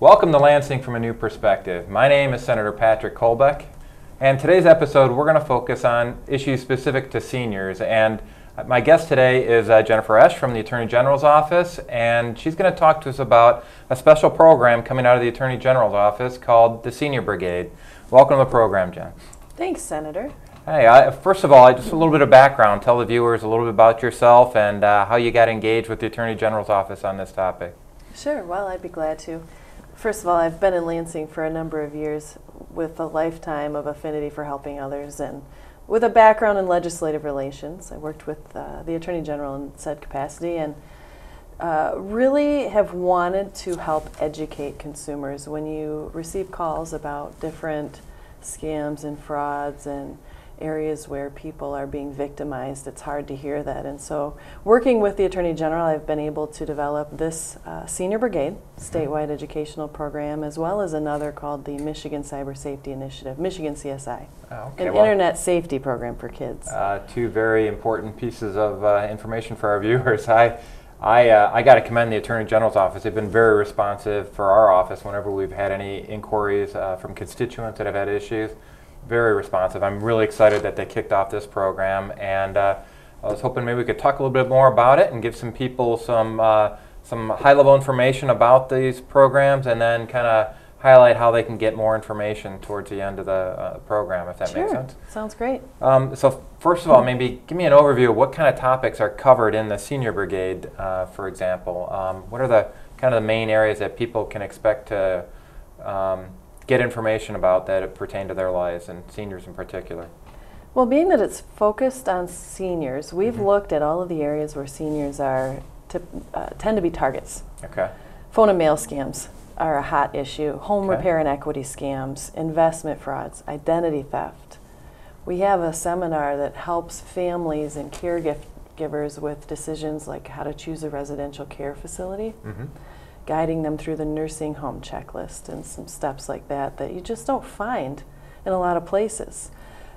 Welcome to Lansing from a New Perspective. My name is Senator Patrick Colbeck, and today's episode we're going to focus on issues specific to seniors. And my guest today is Jennifer Esch from the Attorney General's Office, and she's going to talk to us about a special program coming out of the Attorney General's Office called the Senior Brigade. Welcome to the program, Jen. Thanks, Senator. Hey, first of all, just a little bit of background. Tell the viewers a little bit about yourself and how you got engaged with the Attorney General's Office on this topic. Sure, well, I'd be glad to. First of all, I've been in Lansing for a number of years with a lifetime of affinity for helping others and with a background in legislative relations. I worked with the Attorney General in said capacity and really have wanted to help educate consumers. When you receive calls about different scams and frauds and areas where people are being victimized, it's hard to hear that. And so working with the Attorney General, I've been able to develop this Senior Brigade statewide educational program, as well as another called the Michigan Cyber Safety Initiative, Michigan CSI, an internet safety program for kids. Two very important pieces of information for our viewers. I got to commend the Attorney General's Office. They've been very responsive for our office whenever we've had any inquiries from constituents that have had issues. Very responsive. I'm really excited that they kicked off this program, and I was hoping maybe we could talk a little bit more about it and give some people some high-level information about these programs, and then kind of highlight how they can get more information towards the end of the program, if that makes sense. Sounds great. So first of all, maybe give me an overview of what kind of topics are covered in the Senior Brigade, for example. What are the kind of the main areas that people can expect to get information about that pertain to their lives, and seniors in particular? Well, being that it's focused on seniors, we've looked at all of the areas where seniors are tend to be targets. Okay. Phone and mail scams are a hot issue. Home repair and equity scams, investment frauds, identity theft. We have a seminar that helps families and caregivers with decisions like how to choose a residential care facility. Guiding them through the nursing home checklist and some steps like that that you just don't find in a lot of places.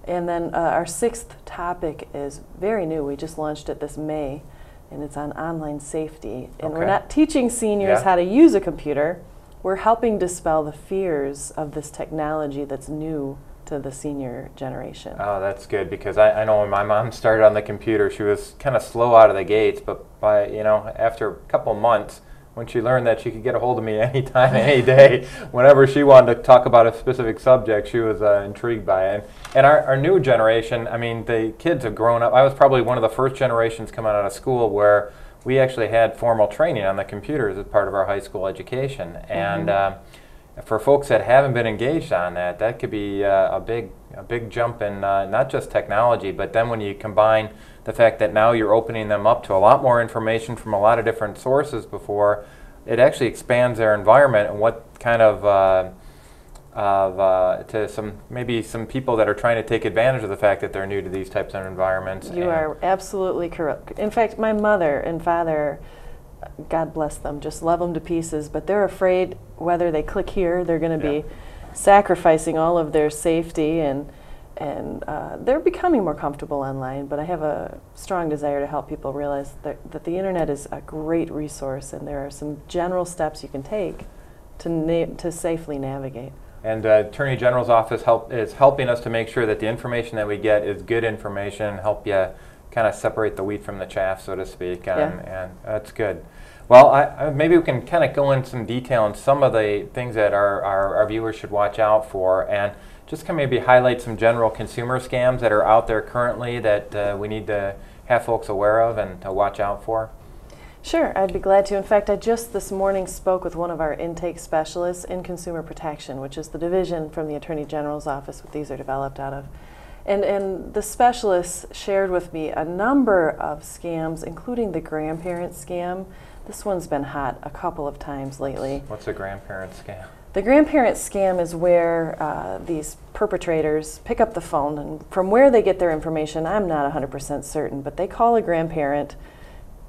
And then our sixth topic is very new. We just launched it this May, and it's on online safety. And we're not teaching seniors how to use a computer. We're helping dispel the fears of this technology that's new to the senior generation. Oh, that's good, because I know when my mom started on the computer, she was kind of slow out of the gates, but by after a couple months, when she learned that she could get a hold of me anytime, any day, whenever she wanted to talk about a specific subject, she was intrigued by it. And our new generation, I mean, the kids have grown up. I was probably one of the first generations coming out of school where we actually had formal training on the computers as part of our high school education. And for folks that haven't been engaged on that, that could be a big jump in not just technology, but then when you combine the fact that now you're opening them up to a lot more information from a lot of different sources before, it actually expands their environment and what kind of to maybe some people that are trying to take advantage of the fact that they're new to these types of environments. You are absolutely correct. In fact, my mother and father, God bless them, just love them to pieces, but they're afraid whether they click here, they're going to be sacrificing all of their safety, and they're becoming more comfortable online. But I have a strong desire to help people realize that the internet is a great resource, and there are some general steps you can take to safely navigate. And Attorney General's Office is helping us to make sure that the information that we get is good information and help you kind of separate the wheat from the chaff, so to speak, and that's good. Well, maybe we can kind of go in some detail on some of the things that our viewers should watch out for, and just kind of maybe highlight some general consumer scams that are out there currently that we need to have folks aware of and to watch out for. Sure, I'd be glad to. In fact, I just this morning spoke with one of our intake specialists in consumer protection, which is the division from the Attorney General's Office that these are developed out of. And the specialist shared with me a number of scams, including the grandparent scam. This one's been hot a couple of times lately. What's a grandparent scam? The grandparent scam is where these perpetrators pick up the phone, and from where they get their information, I'm not 100% certain, but they call a grandparent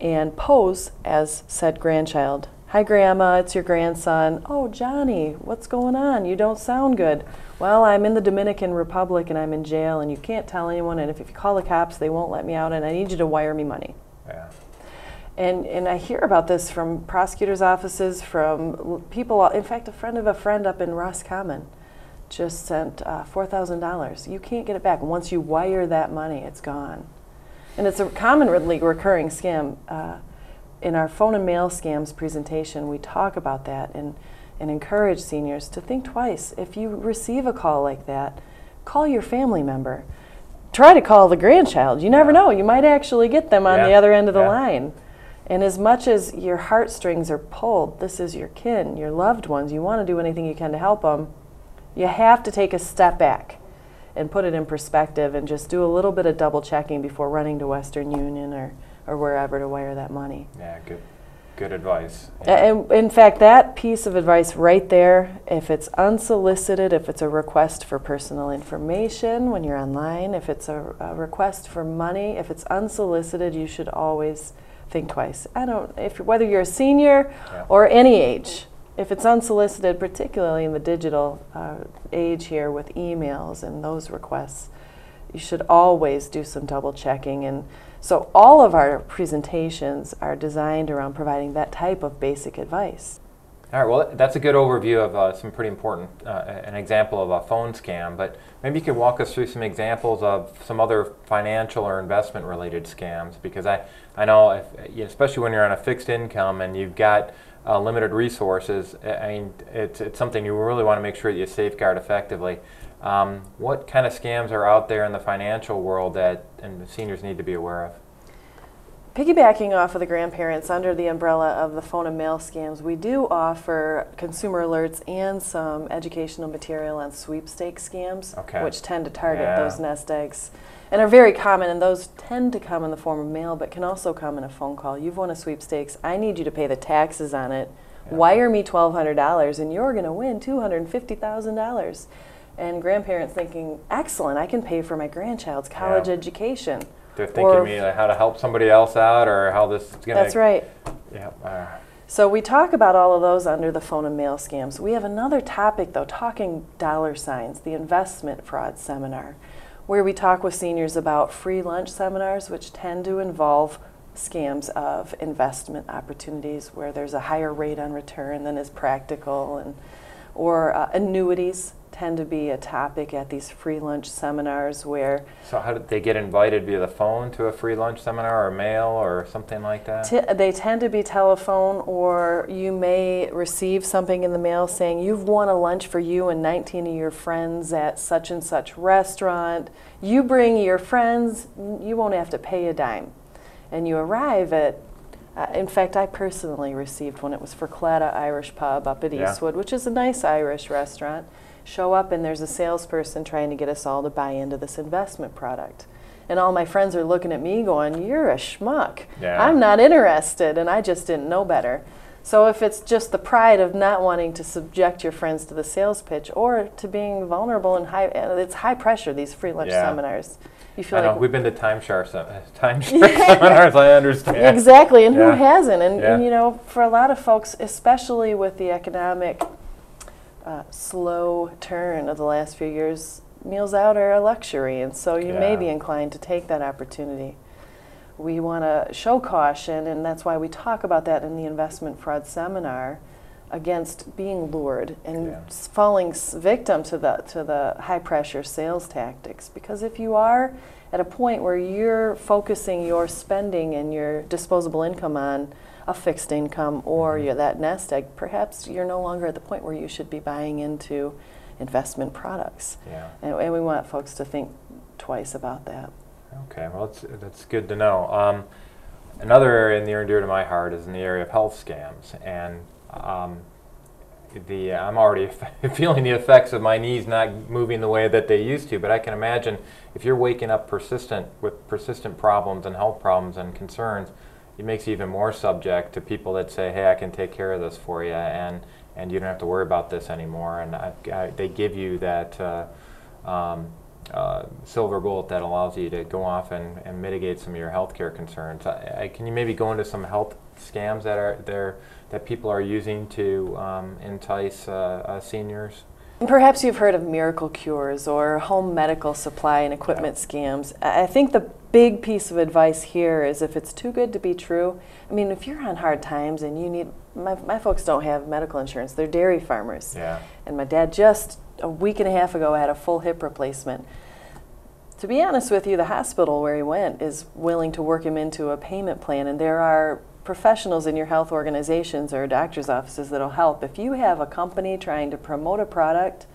and pose as said grandchild. Hi, Grandma, it's your grandson. Oh, Johnny, what's going on? You don't sound good. Well, I'm in the Dominican Republic and I'm in jail and you can't tell anyone, and if you call the cops, they won't let me out, and I need you to wire me money. Yeah. And I hear about this from prosecutors' offices, from people. In fact, a friend of a friend up in Roscommon just sent $4,000. You can't get it back. Once you wire that money, it's gone. And it's a commonly recurring scam. In our phone and mail scams presentation, we talk about that and encourage seniors to think twice. If you receive a call like that, call your family member. Try to call the grandchild. You never know. You might actually get them on the other end of the line. And as much as your heartstrings are pulled, this is your kin, your loved ones, you want to do anything you can to help them, you have to take a step back and put it in perspective and just do a little bit of double checking before running to Western Union or wherever to wire that money. Yeah, good advice. And in fact, that piece of advice right there, if it's unsolicited, if it's a request for personal information when you're online, if it's a request for money, if it's unsolicited, you should always think twice. Whether you're a senior or any age, if it's unsolicited, particularly in the digital age here with emails and those requests, you should always do some double checking. And so all of our presentations are designed around providing that type of basic advice. All right, well, that's a good overview of some pretty important, an example of a phone scam, but maybe you could walk us through some examples of some other financial or investment related scams, because I know, especially when you're on a fixed income and you've got limited resources, I mean, it's something you really want to make sure that you safeguard effectively. What kind of scams are out there in the financial world that seniors need to be aware of? Piggybacking off of the grandparents under the umbrella of the phone and mail scams, we do offer consumer alerts and some educational material on sweepstakes scams, which tend to target those nest eggs and are very common, and those tend to come in the form of mail but can also come in a phone call. You've won a sweepstakes. I need you to pay the taxes on it. Wire me $1,200 and you're going to win $250,000. And grandparents thinking, excellent, I can pay for my grandchild's college education. They're thinking maybe how to help somebody else out or how this is going to... That's right. Yeah. So we talk about all of those under the phone and mail scams. We have another topic, though, talking dollar signs, the investment fraud seminar, where we talk with seniors about free lunch seminars, which tend to involve scams of investment opportunities where there's a higher rate on return than is practical, or annuities tend to be a topic at these free lunch seminars where... So how did they get invited via the phone to a free lunch seminar or mail or something like that? They tend to be telephone, or you may receive something in the mail saying, you've won a lunch for you and 19 of your friends at such and such restaurant. You bring your friends, you won't have to pay a dime. And you arrive at... in fact, I personally received one. It was for Clatta Irish Pub up at Eastwood, which is a nice Irish restaurant. Show up and there's a salesperson trying to get us all to buy into this investment product. And all my friends are looking at me going, you're a schmuck. I'm not interested, and I just didn't know better. So if it's just the pride of not wanting to subject your friends to the sales pitch or to being vulnerable and it's high pressure, these free lunch seminars. You feel like we've been to timeshare seminars, I understand. Exactly, and who hasn't? And you know, for a lot of folks, especially with the economic slow turn of the last few years, meals out are a luxury, and so you may be inclined to take that opportunity. We want to show caution, and that's why we talk about that in the investment fraud seminar, against being lured and falling victim to the high pressure sales tactics. Because if you are at a point where you're focusing your spending and your disposable income on a fixed income or that nest egg, perhaps you're no longer at the point where you should be buying into investment products. And we want folks to think twice about that. Okay, well, that's good to know. Another area near and dear to my heart is in the area of health scams, and I'm already feeling the effects of my knees not moving the way that they used to, but I can imagine if you're waking up with persistent problems and health problems and concerns, it makes you even more subject to people that say, hey, I can take care of this for you, and you don't have to worry about this anymore. And they give you that silver bullet that allows you to go off and mitigate some of your healthcare concerns. Can you maybe go into some health scams that are there that people are using to entice seniors? Perhaps you've heard of miracle cures or home medical supply and equipment scams. I think the big piece of advice here is if it's too good to be true, I mean, if you're on hard times and you need, my folks don't have medical insurance, they're dairy farmers. Yeah. And my dad just a week and a half ago had a full hip replacement. To be honest with you, the hospital where he went is willing to work him into a payment plan, and there are professionals in your health organizations or doctor's offices that'll help. If you have a company trying to promote a product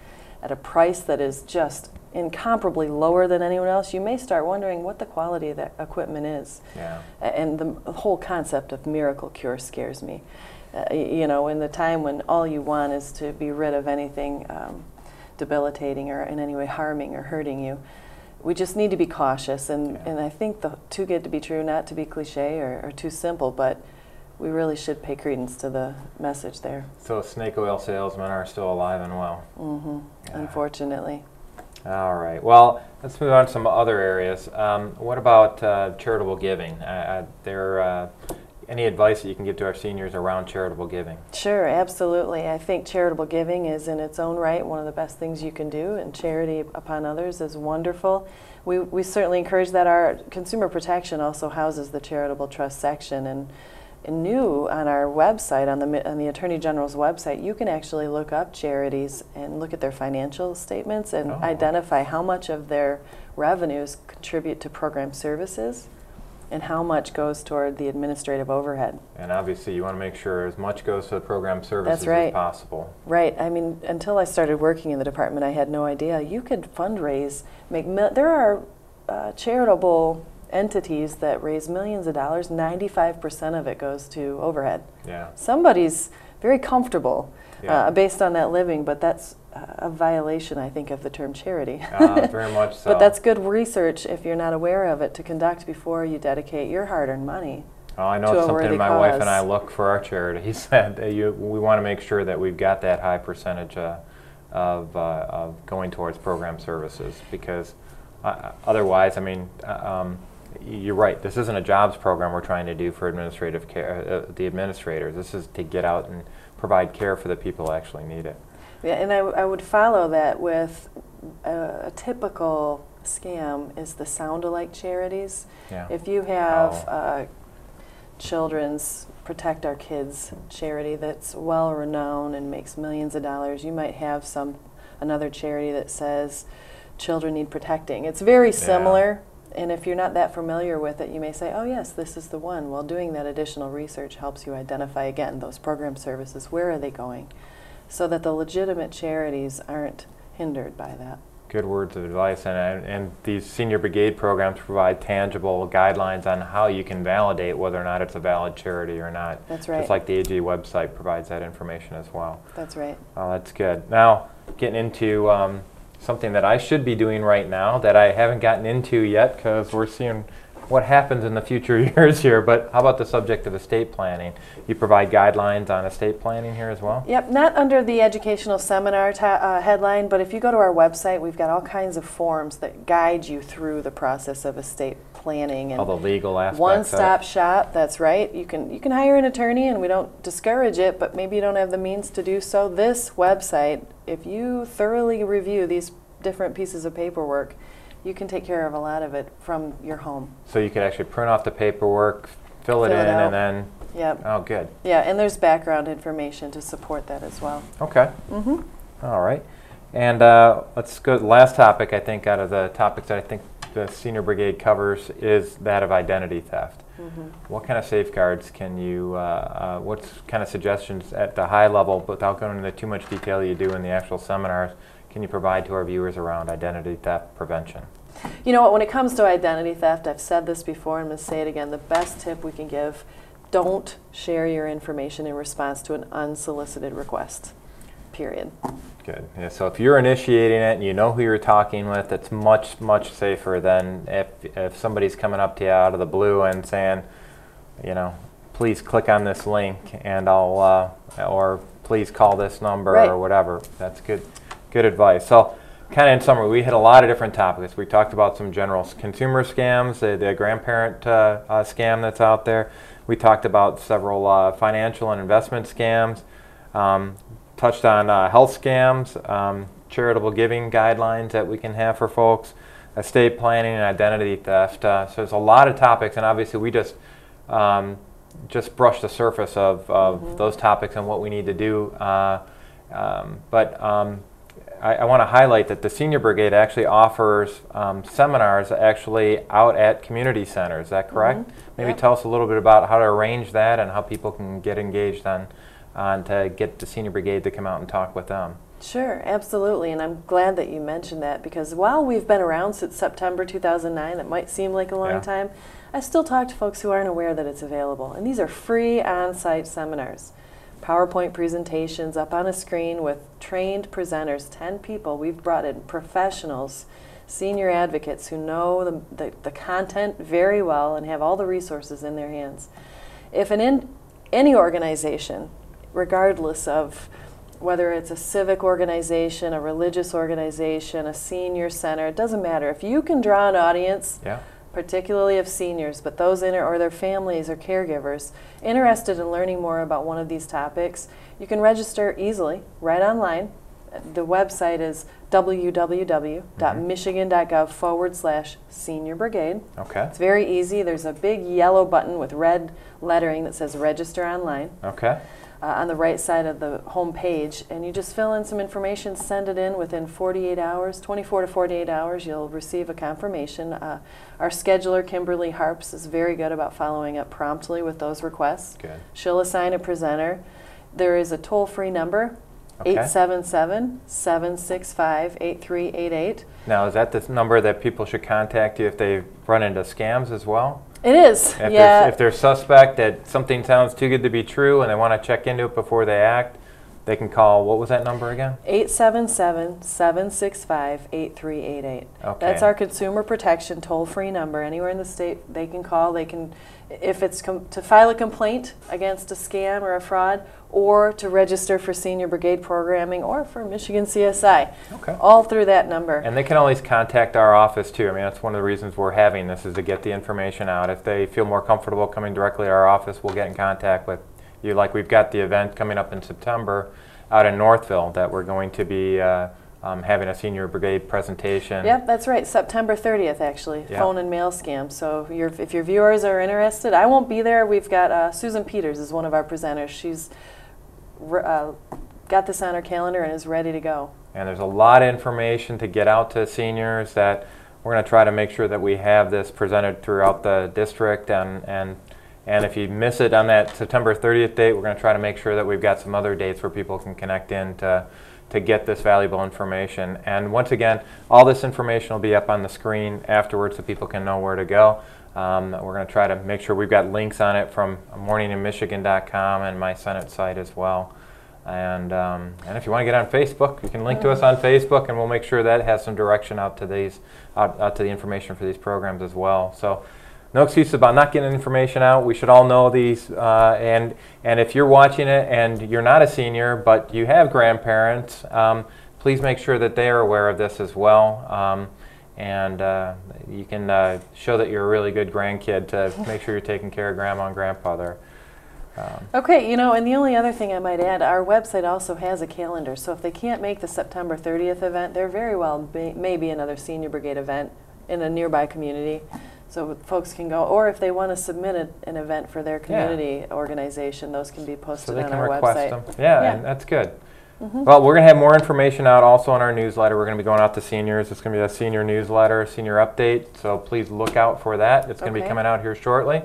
at a price that is just incomparably lower than anyone else, you may start wondering what the quality of that equipment is. Yeah. And the whole concept of miracle cure scares me. You know, in the time when all you want is to be rid of anything debilitating or in any way harming or hurting you, we just need to be cautious, and I think the too good to be true, not to be cliche or too simple, but we really should pay credence to the message there. So snake oil salesmen are still alive and well. Mm-hmm. Unfortunately. All right. Well, let's move on to some other areas. What about charitable giving? Any advice that you can give to our seniors around charitable giving? Sure, absolutely. I think charitable giving is in its own right one of the best things you can do, and charity upon others is wonderful. We certainly encourage that. Our consumer protection also houses the charitable trust section, and new on our website, on the Attorney General's website, you can actually look up charities and look at their financial statements and identify how much of their revenues contribute to program services and how much goes toward the administrative overhead. And obviously you want to make sure as much goes to the program services as possible. Right. I mean, until I started working in the department, I had no idea. You could fundraise, there are charitable entities that raise millions of dollars. 95% of it goes to overhead. Yeah. Somebody's very comfortable based on that living, but that's a violation, I think, of the term charity. Very much so. But that's good research, if you're not aware of it, to conduct before you dedicate your hard-earned money. Oh, I know it's something my wife and I look for our charities. We want to make sure that we've got that high percentage of going towards program services, because otherwise, I mean, you're right. This isn't a jobs program we're trying to do for administrative care, the administrators. This is to get out and provide care for the people who actually need it. Yeah, and I would follow that with a typical scam is the sound-alike charities. Yeah. If you have Children's Protect Our Kids charity that's well-renowned and makes millions of dollars, you might have another charity that says children need protecting. It's very similar, and if you're not that familiar with it, you may say, oh yes, this is the one. Well, doing that additional research helps you identify, again, those program services. Where are they going? So that the legitimate charities aren't hindered by that. Good words of advice, and these senior brigade programs provide tangible guidelines on how you can validate whether or not it's a valid charity or not. That's right. Just like the AG website provides that information as well. That's right. Oh, that's good. Now, getting into something that I should be doing right now that I haven't gotten into yet, because we're seeing what happens in the future years here, but how about the subject of estate planning? You provide guidelines on estate planning here as well? Yep, not under the educational seminar headline, but if you go to our website, we've got all kinds of forms that guide you through the process of estate planning. And all the legal aspects. One-stop shop, that's right. You can hire an attorney, and we don't discourage it, but maybe you don't have the means to do so. This website, if you thoroughly review these different pieces of paperwork, you can take care of a lot of it from your home. So you could actually print off the paperwork, fill it in, and then... Yep. Oh, good. Yeah, and there's background information to support that as well. Okay. Mm-hmm. All right. And let's go to the last topic, I think, out of the topics that I think the Senior Brigade covers is that of identity theft. Mm-hmm. What kind of safeguards can you, what kind of suggestions at the high level, without going into too much detail you do in the actual seminars, can you provide to our viewers around identity theft prevention? You know what, when it comes to identity theft, I've said this before and I'm going to say it again, the best tip we can give, don't share your information in response to an unsolicited request, period. Good. Yeah, so if you're initiating it and you know who you're talking with, it's much, much safer than if somebody's coming up to you out of the blue and saying, you know, please click on this link and I'll, or please call this number or whatever. That's good. Good advice. So, kind of in summary, we hit a lot of different topics. We talked about some general consumer scams, the grandparent scam that's out there. We talked about several financial and investment scams. touched on health scams, charitable giving guidelines that we can have for folks, estate planning, and identity theft. So there's a lot of topics, and obviously we just brushed the surface of those topics and what we need to do. I want to highlight that the Senior Brigade actually offers seminars actually out at community centers. Is that correct? Maybe tell us a little bit about how to arrange that and how people can get engaged on to get the Senior Brigade to come out and talk with them. Sure, absolutely, and I'm glad that you mentioned that, because while we've been around since September 2009, it might seem like a long time, I still talk to folks who aren't aware that it's available. And these are free on-site seminars. PowerPoint presentations up on a screen with trained presenters, 10 people. We've brought in professionals, senior advocates who know the content very well and have all the resources in their hands. If any organization, regardless of whether it's a civic organization, a religious organization, a senior center, it doesn't matter. If you can draw an audience, particularly of seniors, but those or their families or caregivers interested in learning more about one of these topics, you can register easily, right online. The website is www.michigan.gov/Senior Brigade. Okay. It's very easy. There's a big yellow button with red lettering that says Register Online. Okay. On the right side of the home page, and you just fill in some information, send it in within 48 hours, 24 to 48 hours, you'll receive a confirmation. Our scheduler, Kimberly Harps, is very good about following up promptly with those requests. Good. She'll assign a presenter. There is a toll-free number, 877-765-8388. Now, is that the number that people should contact you if they run into scams as well? It is, if they're suspect that something sounds too good to be true and they want to check into it before they act, they can call, what was that number again? 877-765-8388. Okay. That's our consumer protection toll-free number. Anywhere in the state they can call. They can, if it's to file a complaint against a scam or a fraud, or to register for Senior Brigade programming, or for Michigan CSI. Okay. All through that number. And they can always contact our office too. I mean, that's one of the reasons we're having this, is to get the information out. If they feel more comfortable coming directly to our office, we'll get in contact with you. Like we've got the event coming up in September out in Northville that we're going to be having a Senior Brigade presentation. Yep, that's right. September 30th, actually. Yep. Phone and mail scam. So if your viewers are interested, I won't be there. We've got Susan Peters is one of our presenters. She's got this on her calendar and is ready to go. And there's a lot of information to get out to seniors that we're going to try to make sure that we have this presented throughout the district. And if you miss it on that September 30th date, we're going to try to make sure that we've got some other dates where people can connect in to get this valuable information. And once again, all this information will be up on the screen afterwards so people can know where to go. We're going to try to make sure we've got links on it from morninginmichigan.com and my Senate site as well. And if you want to get on Facebook, you can link to us on Facebook, and we'll make sure that has some direction out to these, out to the information for these programs as well. So no excuse about not getting information out. We should all know these. And if you're watching it and you're not a senior but you have grandparents, please make sure that they are aware of this as well. And you can show that you're a really good grandkid to make sure you're taking care of grandma and grandpa there. Okay, you know, and the only other thing I might add, our website also has a calendar. So if they can't make the September 30th event, there very well may be another Senior Brigade event in a nearby community. So folks can go, or if they want to submit an event for their community organization, those can be posted on our website. Them. Yeah, and that's good. Well, we're going to have more information out also on our newsletter. We're going to be going out to seniors. It's going to be a senior newsletter, senior update. So please look out for that. It's going to be coming out here shortly.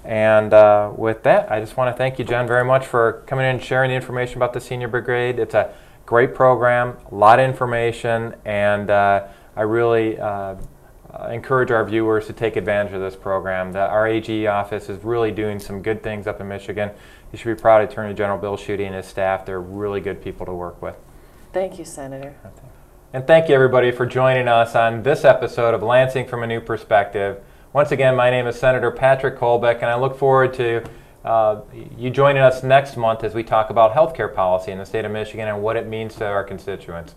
And with that, I just want to thank you, Jen, very much for coming in and sharing the information about the Senior Brigade. It's a great program, a lot of information, and I really encourage our viewers to take advantage of this program. Our AG office is really doing some good things up in Michigan. You should be proud of Attorney General Bill Schuette and his staff. They're really good people to work with. Thank you, Senator. And thank you, everybody, for joining us on this episode of Lansing from a New Perspective. Once again, my name is Senator Patrick Colbeck, and I look forward to you joining us next month as we talk about healthcare policy in the state of Michigan and what it means to our constituents.